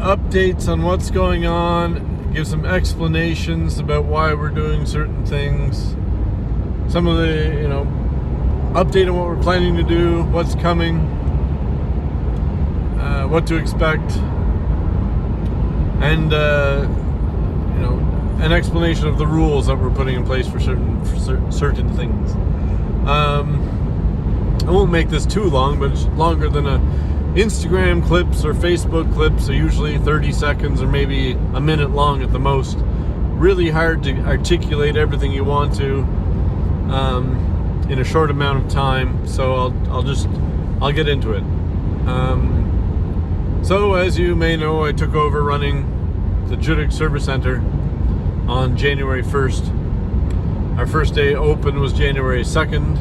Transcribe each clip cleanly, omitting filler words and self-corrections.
updates on what's going on, give some explanations about why we're doing certain things, some of the, update on what we're planning to do, what's coming, what to expect, and an explanation of the rules that we're putting in place for certain things. I won't make this too long, but it's longer than Instagram clips or Facebook clips are usually 30 seconds or maybe a minute long at the most. Really hard to articulate everything you want to in a short amount of time, so I'll get into it. So as you may know, I took over running the Judique Service Center on January 1st. Our first day open was January 2nd.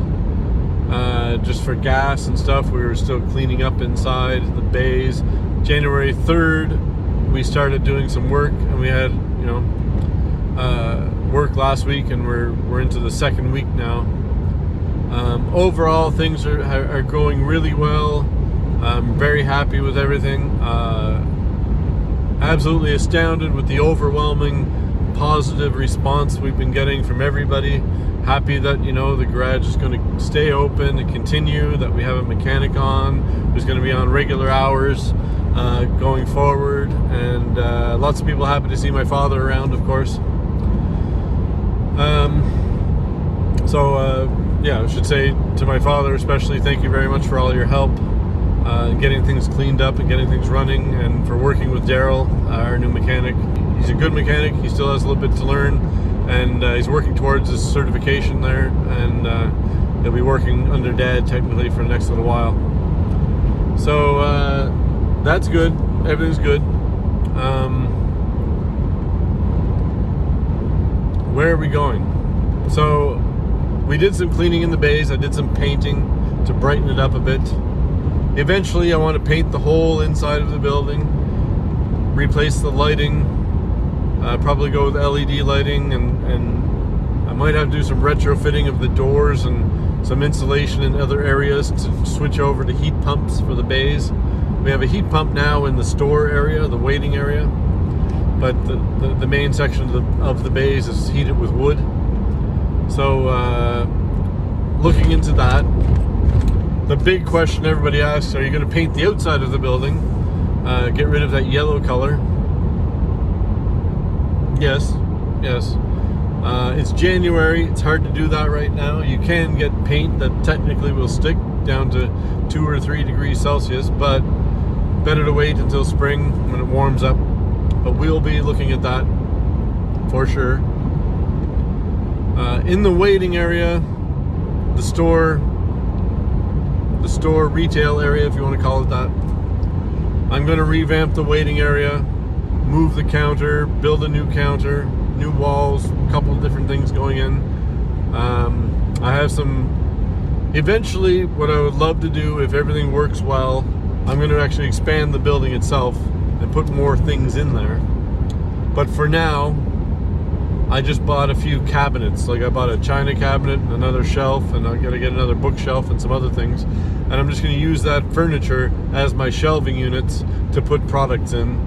Just for gas and stuff, we were still cleaning up inside the bays. January 3rd, we started doing some work, and we had, work last week, and we're into the second week now. Overall, things are going really well. I'm very happy with everything. Absolutely astounded with the overwhelming positive response we've been getting from everybody. Happy that the garage is going to stay open and continue, that we have a mechanic on who's going to be on regular hours going forward, and lots of people happy to see my father around, of course. I should say to my father especially, thank you very much for all your help in getting things cleaned up and getting things running, and for working with Daryl, our new mechanic. He's a good mechanic. He still has a little bit to learn, and he's working towards his certification there, and he'll be working under Dad technically for the next little while. So that's good. Everything's good. Where are we going? So we did some cleaning in the bays. I did some painting to brighten it up a bit. Eventually I want to paint the whole inside of the building, replace the lighting, probably go with LED lighting, and I might have to do some retrofitting of the doors and some insulation in other areas to switch over to heat pumps for the bays. We have a heat pump now in the store area, the waiting area, but the main section of the bays is heated with wood. So looking into that. The big question everybody asks, are you going to paint the outside of the building, get rid of that yellow color? Yes. It's January. It's hard to do that right now. You can get paint that technically will stick down to 2 or 3 degrees Celsius, but better to wait until spring when it warms up. But we'll be looking at that for sure. In the waiting area, the store retail area, if you want to call it that, I'm going to revamp the waiting area, move the counter, build a new counter, new walls, a couple of different things going in. I have eventually what I would love to do, if everything works well, I'm going to actually expand the building itself and put more things in there. But for now, I just bought a few cabinets. Like I bought a china cabinet, another shelf, and I'm gonna get another bookshelf and some other things. And I'm just gonna use that furniture as my shelving units to put products in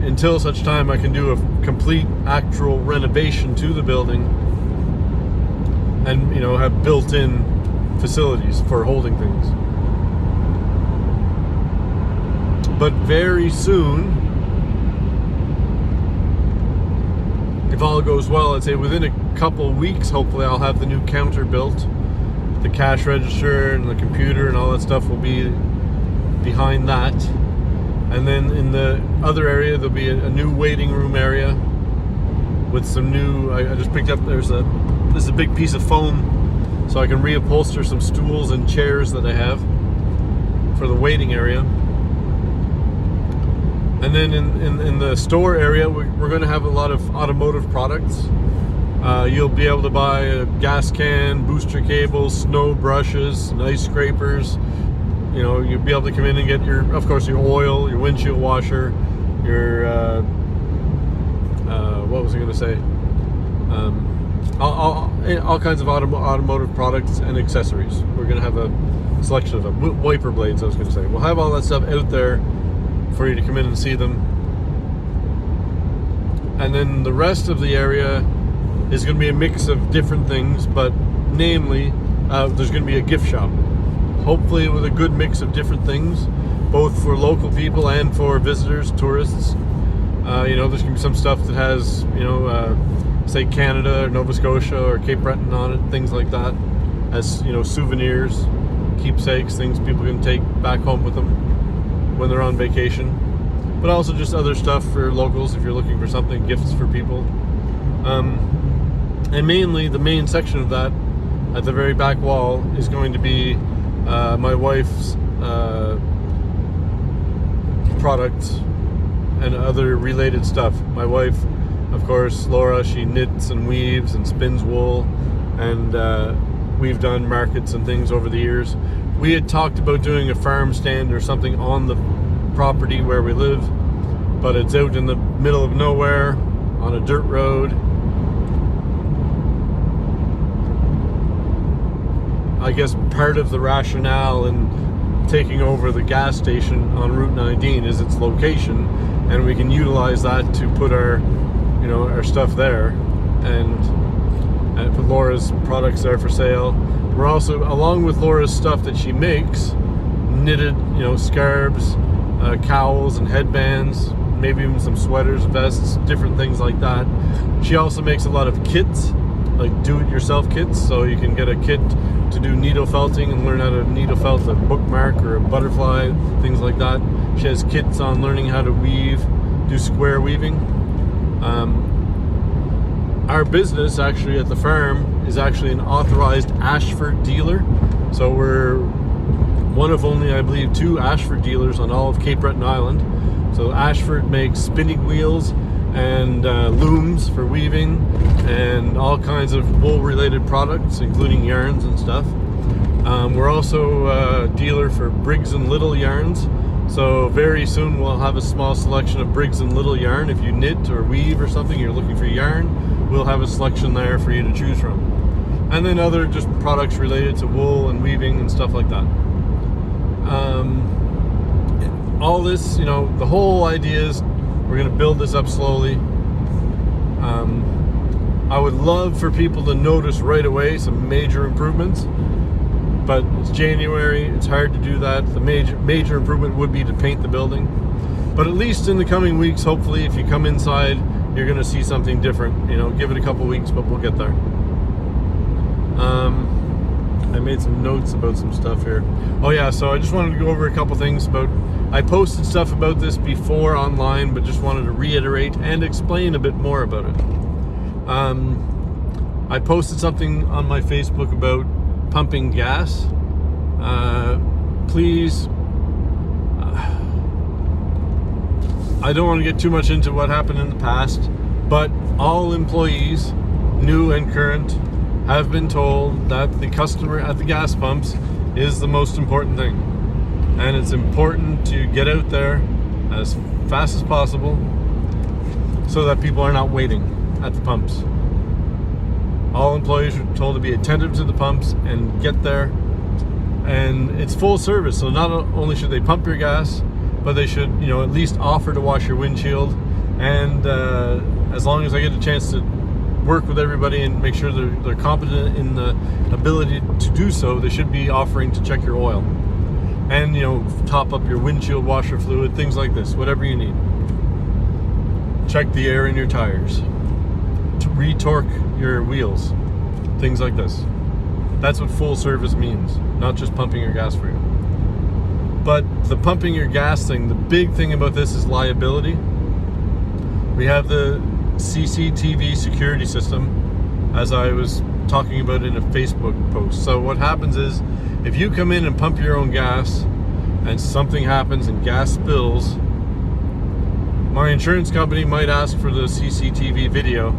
until such time I can do a complete actual renovation to the building and have built-in facilities for holding things. But very soon, if all goes well, I'd say within a couple weeks, hopefully I'll have the new counter built. The cash register and the computer and all that stuff will be behind that. And then in the other area, there'll be a new waiting room area with some new, I just picked up, this is a big piece of foam, so I can reupholster some stools and chairs that I have for the waiting area. And then in the store area, we're going to have a lot of automotive products. You'll be able to buy a gas can, booster cables, snow brushes, and ice scrapers. You'll be able to come in and get your oil, your windshield washer, your what was I going to say? All kinds of automotive products and accessories. We're going to have a selection of them. Wiper blades, I was going to say. We'll have all that stuff out there for you to come in and see them. And then the rest of the area is going to be a mix of different things, but namely, there's going to be a gift shop. Hopefully with a good mix of different things, both for local people and for visitors, tourists. There's going to be some stuff that has, say Canada or Nova Scotia or Cape Breton on it, things like that, as, souvenirs, keepsakes, things people can take back home with them when they're on vacation. But also just other stuff for locals if you're looking for something, gifts for people. And mainly the main section of that at the very back wall is going to be my wife's products and other related stuff. My wife, of course, Laura, she knits and weaves and spins wool, and we've done markets and things over the years. We had talked about doing a farm stand or something on the property where we live, but it's out in the middle of nowhere on a dirt road. I guess part of the rationale in taking over the gas station on Route 19 is its location, and we can utilize that to put our stuff there and put Laura's products there for sale. We're also, along with Laura's stuff that she makes, knitted, scarves, cowls and headbands, maybe even some sweaters, vests, different things like that. She also makes a lot of kits, like do-it-yourself kits, so you can get a kit to do needle felting and learn how to needle felt a bookmark or a butterfly, things like that. She has kits on learning how to weave, do square weaving. Our business actually at the farm is actually an authorized Ashford dealer, so we're one of only, I believe, 2 Ashford dealers on all of Cape Breton Island. So Ashford makes spinning wheels and looms for weaving and all kinds of wool related products, including yarns and stuff. We're also a dealer for Briggs and Little yarns, so very soon we'll have a small selection of Briggs and Little yarn. If you knit or weave or something, you're looking for yarn, we'll have a selection there for you to choose from. And then other just products related to wool and weaving and stuff like that. All this, the whole idea is we're going to build this up slowly. I would love for people to notice right away some major improvements, but it's January, it's hard to do that. The major improvement would be to paint the building. But at least in the coming weeks, hopefully, if you come inside, you're going to see something different. Give it a couple weeks, but we'll get there. I made some notes about some stuff here. Oh yeah, so I just wanted to go over a couple things about, I posted stuff about this before online, but just wanted to reiterate and explain a bit more about it. I posted something on my Facebook about pumping gas. Please, I don't want to get too much into what happened in the past, but all employees, new and current, have been told that the customer at the gas pumps is the most important thing. And it's important to get out there as fast as possible so that people are not waiting at the pumps. All employees are told to be attentive to the pumps and get there. And it's full service, so not only should they pump your gas, but they should, at least offer to wash your windshield. And as long as I get a chance to work with everybody and make sure they're competent in the ability to do so, they should be offering to check your oil and top up your windshield washer fluid, things like this, whatever you need. Check the air in your tires, to re-torque your wheels, things like this. That's what full service means, not just pumping your gas for you. But the pumping your gas thing, the big thing about this is liability. We have the CCTV security system, as I was talking about in a Facebook post. So what happens is, if you come in and pump your own gas and something happens and gas spills, my insurance company might ask for the CCTV video,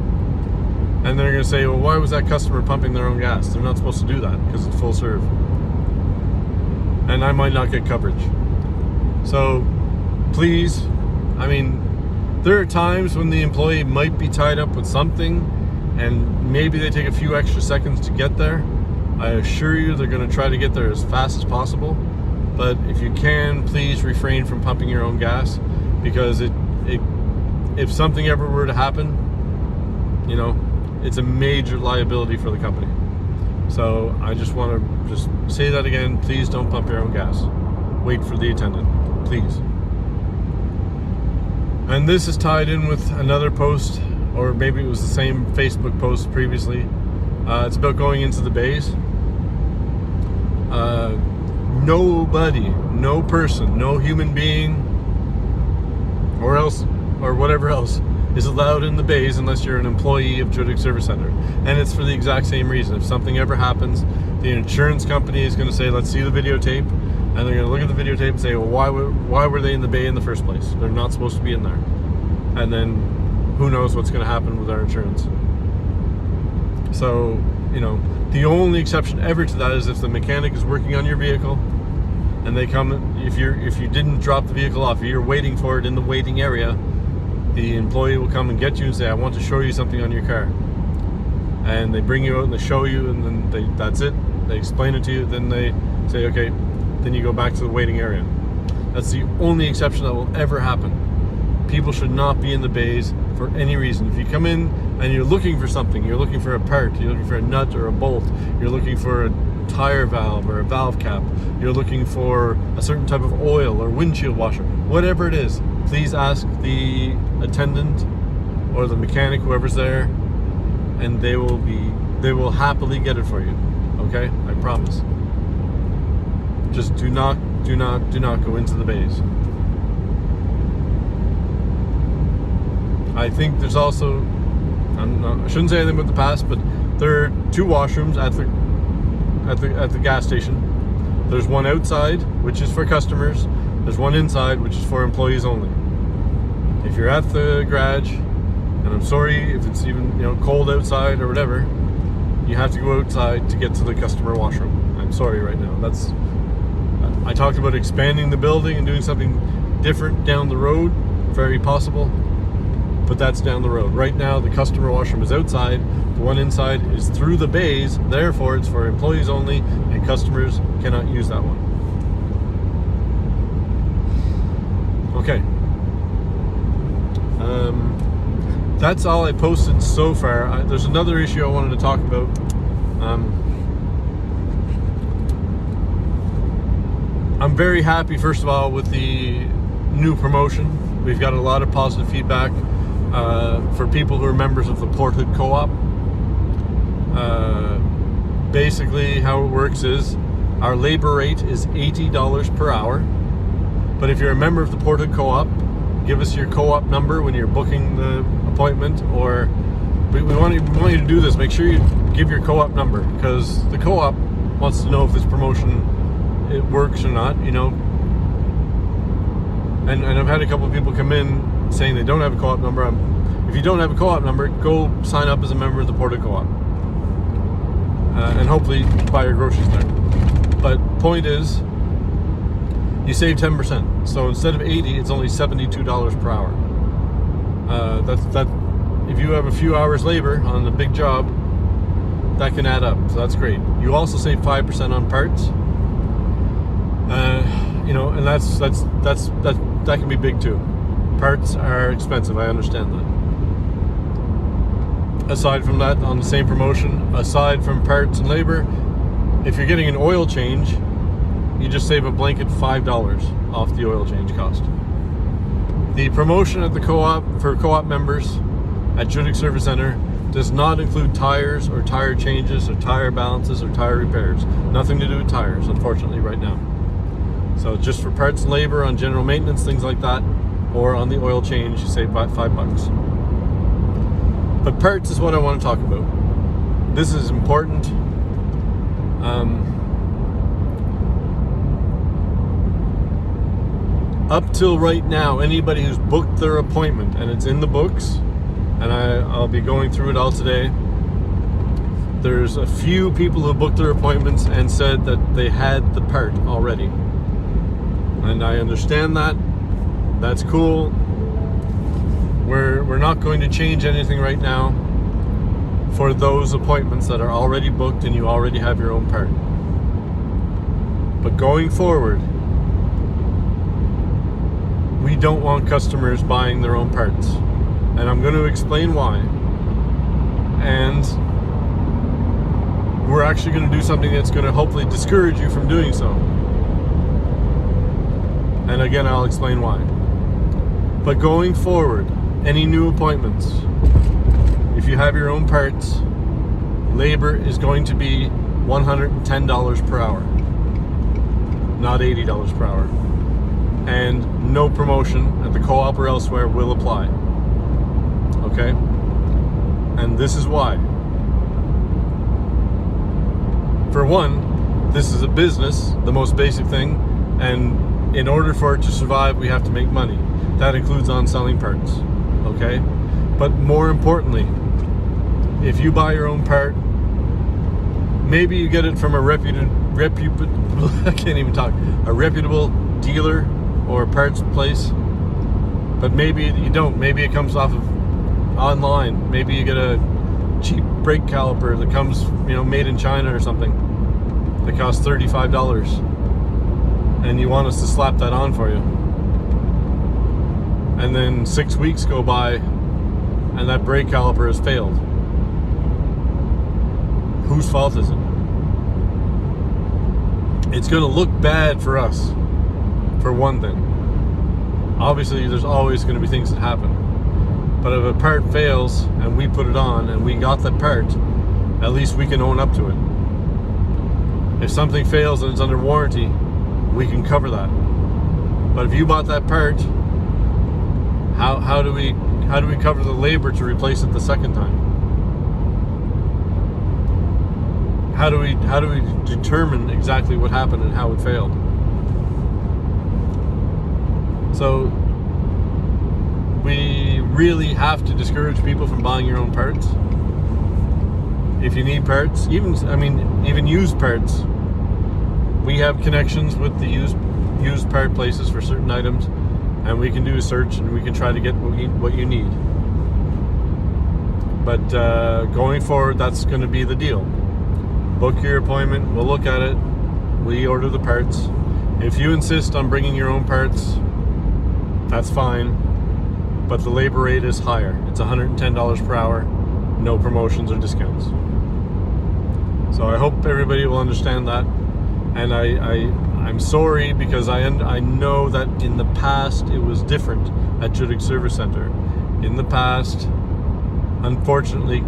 and they're going to say, well, why was that customer pumping their own gas? They're not supposed to do that because it's full serve. And I might not get coverage. So please, there are times when the employee might be tied up with something and maybe they take a few extra seconds to get there. I assure you they're going to try to get there as fast as possible. but if you can, please refrain from pumping your own gas, because if something ever were to happen, you know, it's a major liability for the company. So I just want to just say that again. Please don't pump your own gas. Wait for the attendant, please. And this is tied in with another post, or maybe it was the same Facebook post previously. It's about going into the bays. Nobody, no person, no human being, or whatever else, is allowed in the bays unless you're an employee of Judique Service Center. And it's for the exact same reason. If something ever happens, the insurance company is going to say, let's see the videotape. And they're going to look at the videotape and say, well, why were they in the bay in the first place? They're not supposed to be in there. And then who knows what's going to happen with our insurance. So, you know, the only exception ever to that is if the mechanic is working on your vehicle and they come, if you didn't drop the vehicle off, you're waiting for it in the waiting area, the employee will come and get you and say, I want to show you something on your car. And they bring you out and they show you, and then that's it. They explain it to you, then they say, okay, then you go back to the waiting area. That's the only exception that will ever happen. People should not be in the bays for any reason. If you come in and you're looking for something, you're looking for a part, you're looking for a nut or a bolt, you're looking for a tire valve or a valve cap, you're looking for a certain type of oil or windshield washer, whatever it is, please ask the attendant or the mechanic, whoever's there, and they will happily get it for you. Okay? I promise. Just do not go into the bays. I think there's also, I shouldn't say anything about the past, but there are 2 washrooms at the gas station. There's one outside, which is for customers. There's one inside, which is for employees only. If you're at the garage, and I'm sorry if it's even, you know, cold outside or whatever, you have to go outside to get to the customer washroom. I'm sorry right now. I talked about expanding the building and doing something different down the road, very possible, but that's down the road. Right now, the customer washroom is outside. The one inside is through the bays, therefore it's for employees only, and customers cannot use that one. Okay. That's all I posted so far. There's another issue I wanted to talk about. I'm very happy, first of all, with the new promotion. We've got a lot of positive feedback for people who are members of the Port Hood Co-op. Basically, how it works is our labor rate is $80 per hour. But if you're a member of the Port Hood Co-op, give us your co-op number when you're booking the appointment, or we want you to do this. Make sure you give your co-op number, because the co-op wants to know if this promotion, it works or not, you know. And I've had a couple of people come in saying they don't have a co-op number. If you don't have a co-op number, go sign up as a member of the Port Hood Co-op, and hopefully buy your groceries there. But point is, you save 10%. So instead of 80, it's only $72 per hour. That if you have a few hours labor on a big job, that can add up. So that's great. You also save 5% on parts. You know, and that can be big too. Parts are expensive. I understand that. Aside from that, on the same promotion, aside from parts and labor, if you're getting an oil change, you just save a blanket $5 off the oil change cost. The promotion at the co-op for co-op members at Judique Service Center does not include tires or tire changes or tire balances or tire repairs. Nothing to do with tires, unfortunately, right now. So just for parts and labor on general maintenance, things like that, or on the oil change, you save about $5. But parts is what I want to talk about. This is important. Up till right now, anybody who's booked their appointment, and it's in the books, and I'll be going through it all today, there's a few people who booked their appointments and said that they had the part already. And I understand that. That's cool. We're not going to change anything right now for those appointments that are already booked and you already have your own part. But going forward, we don't want customers buying their own parts. And I'm going to explain why. And we're actually going to do something that's going to hopefully discourage you from doing so. And again, I'll explain why. But going forward, any new appointments, if you have your own parts, labor is going to be $110 per hour, not $80 per hour. And no promotion at the co-op or elsewhere will apply. Okay? And this is why. For one, this is a business, the most basic thing, and in order for it to survive, we have to make money. That includes on selling parts. Okay? But more importantly, if you buy your own part, maybe you get it from a reputable dealer or parts place, but maybe you don't. Maybe it comes off of online. Maybe you get a cheap brake caliper that comes, made in China or something that costs $35, and you want us to slap that on for you. And then 6 weeks go by and that brake caliper has failed. Whose fault is it? It's going to look bad for us, for one thing. Obviously, there's always going to be things that happen. But if a part fails and we put it on and we got that part, at least we can own up to it. If something fails and it's under warranty, we can cover that. But if you bought that part, how do we cover the labor to replace it the second time? How do we determine exactly what happened and how it failed? So we really have to discourage people from buying your own parts. If you need parts, even used parts, we have connections with the used part places for certain items, and we can do a search and we can try to get what you need. But going forward, that's going to be the deal. Book your appointment, we'll look at it, we order the parts. If you insist on bringing your own parts, that's fine, but the labor rate is higher. It's $110 per hour, no promotions or discounts. So I hope everybody will understand that. And I'm sorry, because I know that in the past it was different at Judique Service Center. In the past, unfortunately,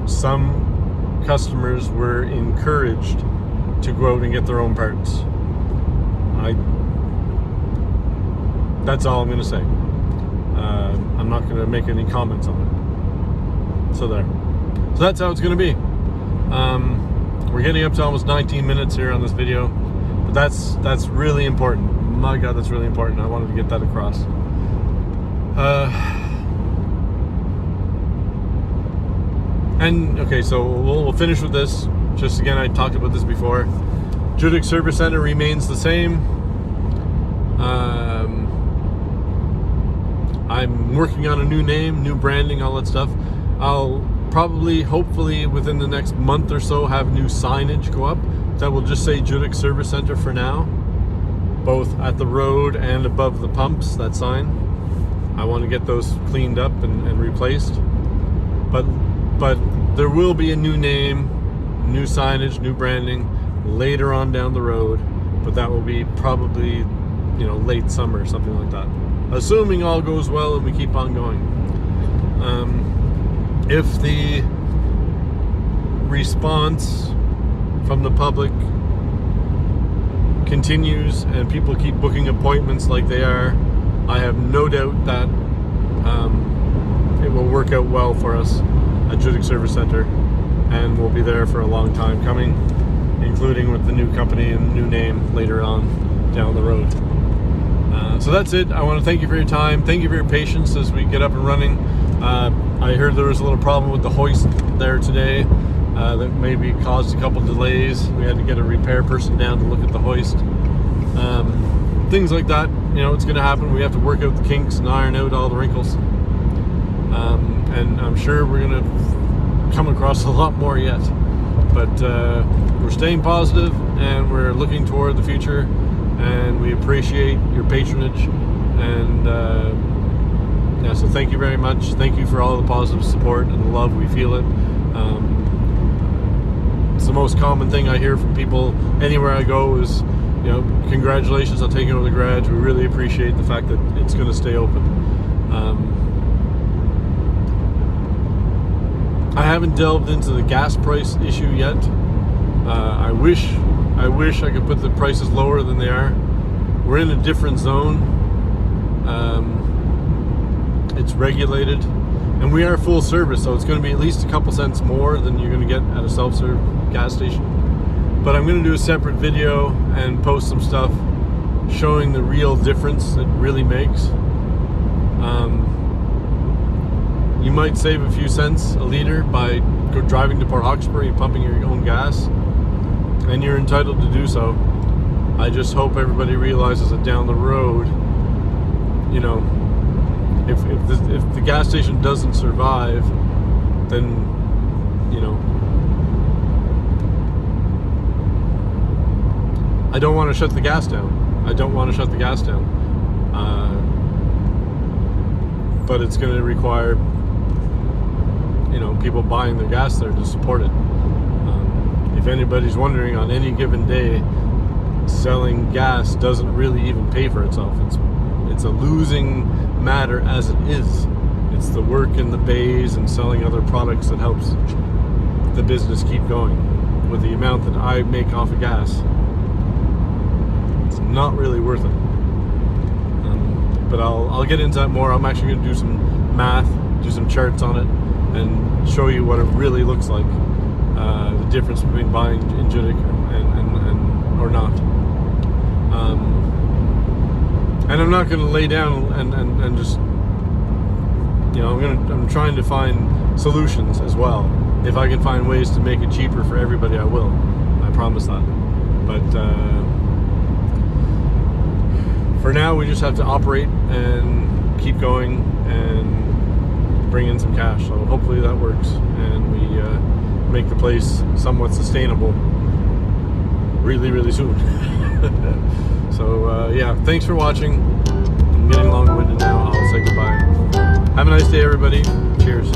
some customers were encouraged to go out and get their own parts. That's all I'm going to say. I'm not going to make any comments on it. So there. So that's how it's going to be. We're getting up to almost 19 minutes here on this video, but that's really important. My God, that's really important. I wanted to get that across. And okay, so we'll finish with this. Just again, I talked about this before. Judique Service Center remains the same. I'm working on a new name, new branding, all that stuff. I'll probably, hopefully, within the next month or so, have new signage go up that will just say Judique Service Center for now, both at the road and above the pumps. That sign, I want to get those cleaned up and replaced. But there will be a new name, new signage, new branding later on down the road, but that will be probably, late summer, something like that. Assuming all goes well and we keep on going. If the response from the public continues and people keep booking appointments like they are, I have no doubt that it will work out well for us at Judique Service Center, and we'll be there for a long time coming, including with the new company and new name later on down the road. So that's it. I want to thank you for your time. Thank you for your patience as we get up and running. I heard there was a little problem with the hoist there today that maybe caused a couple delays. We had to get a repair person down to look at the hoist. Things like that, it's going to happen. We have to work out the kinks and iron out all the wrinkles. And I'm sure we're going to come across a lot more yet. But we're staying positive and we're looking toward the future, and we appreciate your patronage And yeah, so thank you very much. Thank you for all the positive support and the love. We feel it. It's the most common thing I hear from people anywhere I go is, you know, congratulations on taking over the garage. We really appreciate the fact that it's going to stay open. I haven't delved into the gas price issue yet. I wish I could put the prices lower than they are. We're in a different zone. It's regulated, and we are full service, so it's going to be at least a couple cents more than you're going to get at a self-serve gas station. But I'm going to do a separate video and post some stuff showing the real difference it really makes. You might save a few cents a liter by driving to Port Hawkesbury and pumping your own gas, and you're entitled to do so. I just hope everybody realizes that down the road, you know, if the gas station doesn't survive, then, you know, I don't want to shut the gas down. But it's going to require, you know, people buying their gas there to support it. If anybody's wondering, on any given day, selling gas doesn't really even pay for itself. It's a losing matter as it is. It's the work in the bays and selling other products that helps the business keep going. With the amount that I make off of gas, it's not really worth it. But I'll get into that more. I'm actually going to do some math, do some charts on it, and show you what it really looks like. The difference between buying in Judique and or not. And I'm not going to lay down and just, you know, I'm trying to find solutions as well. If I can find ways to make it cheaper for everybody, I will. I promise that. But for now, we just have to operate and keep going and bring in some cash. So hopefully that works, and we make the place somewhat sustainable really, really soon. So yeah, thanks for watching. I'm getting long-winded now. I'll say goodbye. Have a nice day, everybody. Cheers.